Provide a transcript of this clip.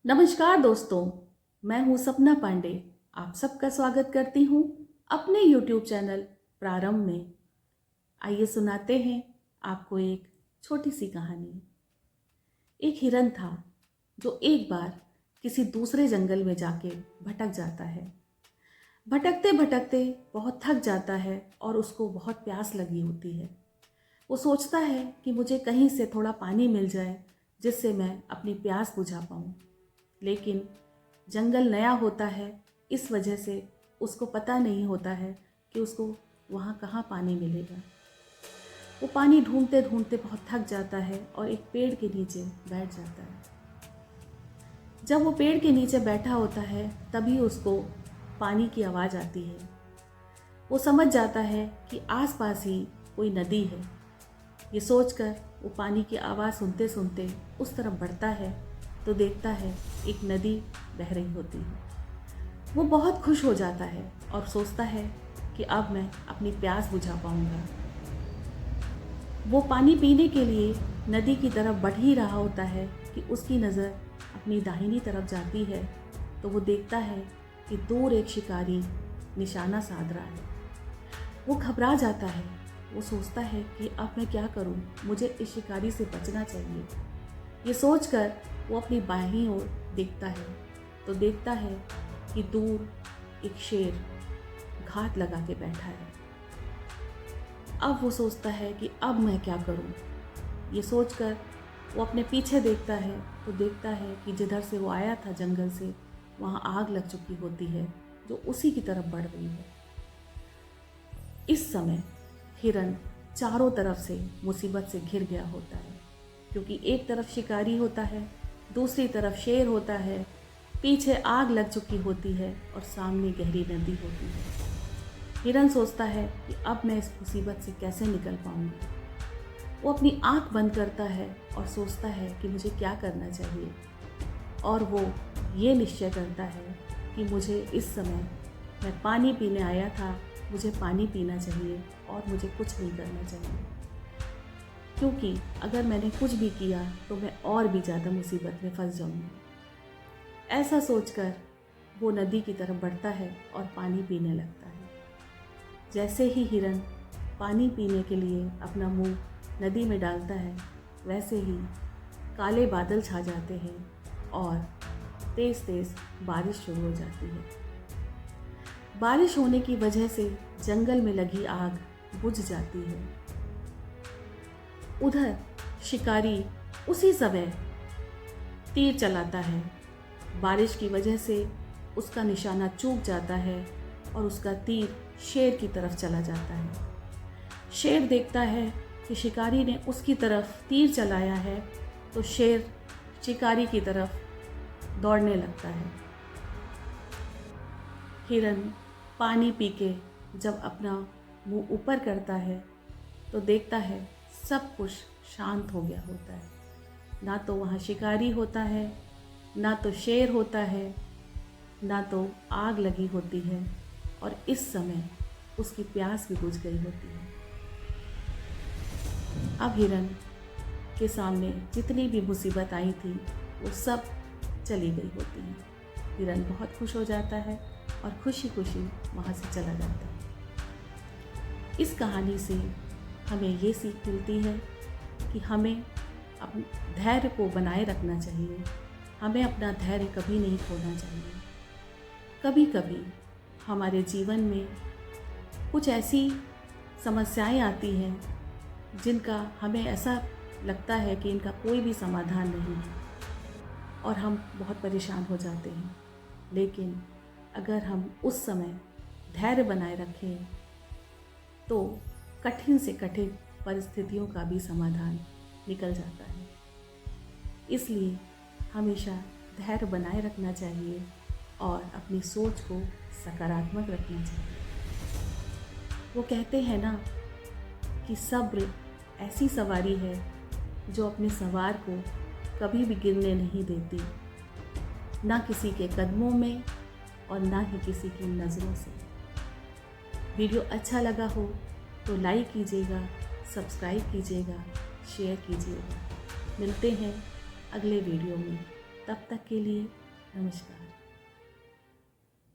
नमस्कार दोस्तों, मैं हूं सपना पांडे। आप सबका स्वागत करती हूं अपने YouTube चैनल प्रारंभ में। आइए सुनाते हैं आपको एक छोटी सी कहानी। एक हिरन था जो एक बार किसी दूसरे जंगल में जाके भटक जाता है। भटकते भटकते बहुत थक जाता है और उसको बहुत प्यास लगी होती है। वो सोचता है कि मुझे कहीं से थोड़ा पानी मिल जाए जिससे मैं अपनी प्यास बुझा पाऊँ। लेकिन जंगल नया होता है, इस वजह से उसको पता नहीं होता है कि उसको वहाँ कहाँ पानी मिलेगा। वो पानी ढूंढते ढूंढते बहुत थक जाता है और एक पेड़ के नीचे बैठ जाता है। जब वो पेड़ के नीचे बैठा होता है तभी उसको पानी की आवाज़ आती है। वो समझ जाता है कि आसपास ही कोई नदी है। ये सोचकर वो पानी की आवाज़ सुनते सुनते उस तरफ बढ़ता है तो देखता है एक नदी बह रही होती है। वो बहुत खुश हो जाता है और सोचता है कि अब मैं अपनी प्यास बुझा पाऊंगा। वो पानी पीने के लिए नदी की तरफ बढ़ ही रहा होता है कि उसकी नज़र अपनी दाहिनी तरफ जाती है तो वो देखता है कि दूर एक शिकारी निशाना साध रहा है। वो घबरा जाता है। वो सोचता है कि अब मैं क्या करूं, मुझे इस शिकारी से बचना चाहिए। ये सोचकर वो अपनी बाईं ओर देखता है तो देखता है कि दूर एक शेर घात लगा के बैठा है। अब वो सोचता है कि अब मैं क्या करूं। ये सोचकर वो अपने पीछे देखता है तो देखता है कि जिधर से वो आया था जंगल से, वहाँ आग लग चुकी होती है जो उसी की तरफ बढ़ रही है। इस समय हिरन चारों तरफ से मुसीबत से घिर गया होता है, क्योंकि एक तरफ शिकारी होता है, दूसरी तरफ शेर होता है, पीछे आग लग चुकी होती है और सामने गहरी नदी होती है। हिरन सोचता है कि अब मैं इस मुसीबत से कैसे निकल पाऊंगा। वो अपनी आंख बंद करता है और सोचता है कि मुझे क्या करना चाहिए, और वो ये निश्चय करता है कि मुझे इस समय, मैं पानी पीने आया था, मुझे पानी पीना चाहिए और मुझे कुछ नहीं करना चाहिए, क्योंकि अगर मैंने कुछ भी किया तो मैं और भी ज़्यादा मुसीबत में फंस जाऊंगी। ऐसा सोचकर वो नदी की तरफ बढ़ता है और पानी पीने लगता है। जैसे ही हिरन पानी पीने के लिए अपना मुंह नदी में डालता है, वैसे ही काले बादल छा जाते हैं और तेज़ तेज़ बारिश शुरू हो जाती है। बारिश होने की वजह से जंगल में लगी आग बुझ जाती है। उधर शिकारी उसी समय तीर चलाता है। बारिश की वजह से उसका निशाना चूक जाता है और उसका तीर शेर की तरफ चला जाता है। शेर देखता है कि शिकारी ने उसकी तरफ तीर चलाया है तो शेर शिकारी की तरफ दौड़ने लगता है। हिरन पानी पी के जब अपना मुंह ऊपर करता है तो देखता है सब कुछ शांत हो गया होता है। ना तो वहाँ शिकारी होता है, ना तो शेर होता है, ना तो आग लगी होती है, और इस समय उसकी प्यास भी बुझ गई होती है। अब हिरन के सामने जितनी भी मुसीबत आई थी वो सब चली गई होती है। हिरन बहुत खुश हो जाता है और खुशी खुशी वहाँ से चला जाता है। इस कहानी से हमें ये सीख मिलती है कि हमें अपने धैर्य को बनाए रखना चाहिए। हमें अपना धैर्य कभी नहीं खोना चाहिए। कभी कभी हमारे जीवन में कुछ ऐसी समस्याएं आती हैं जिनका हमें ऐसा लगता है कि इनका कोई भी समाधान नहीं है और हम बहुत परेशान हो जाते हैं। लेकिन अगर हम उस समय धैर्य बनाए रखें तो कठिन से कठिन परिस्थितियों का भी समाधान निकल जाता है। इसलिए हमेशा धैर्य बनाए रखना चाहिए और अपनी सोच को सकारात्मक रखना चाहिए। वो कहते हैं ना कि सब्र ऐसी सवारी है जो अपने सवार को कभी भी गिरने नहीं देती, ना किसी के कदमों में और ना ही किसी की नज़रों से। वीडियो अच्छा लगा हो तो लाइक कीजिएगा, सब्सक्राइब कीजिएगा, शेयर कीजिएगा। मिलते हैं अगले वीडियो में। तब तक के लिए नमस्कार।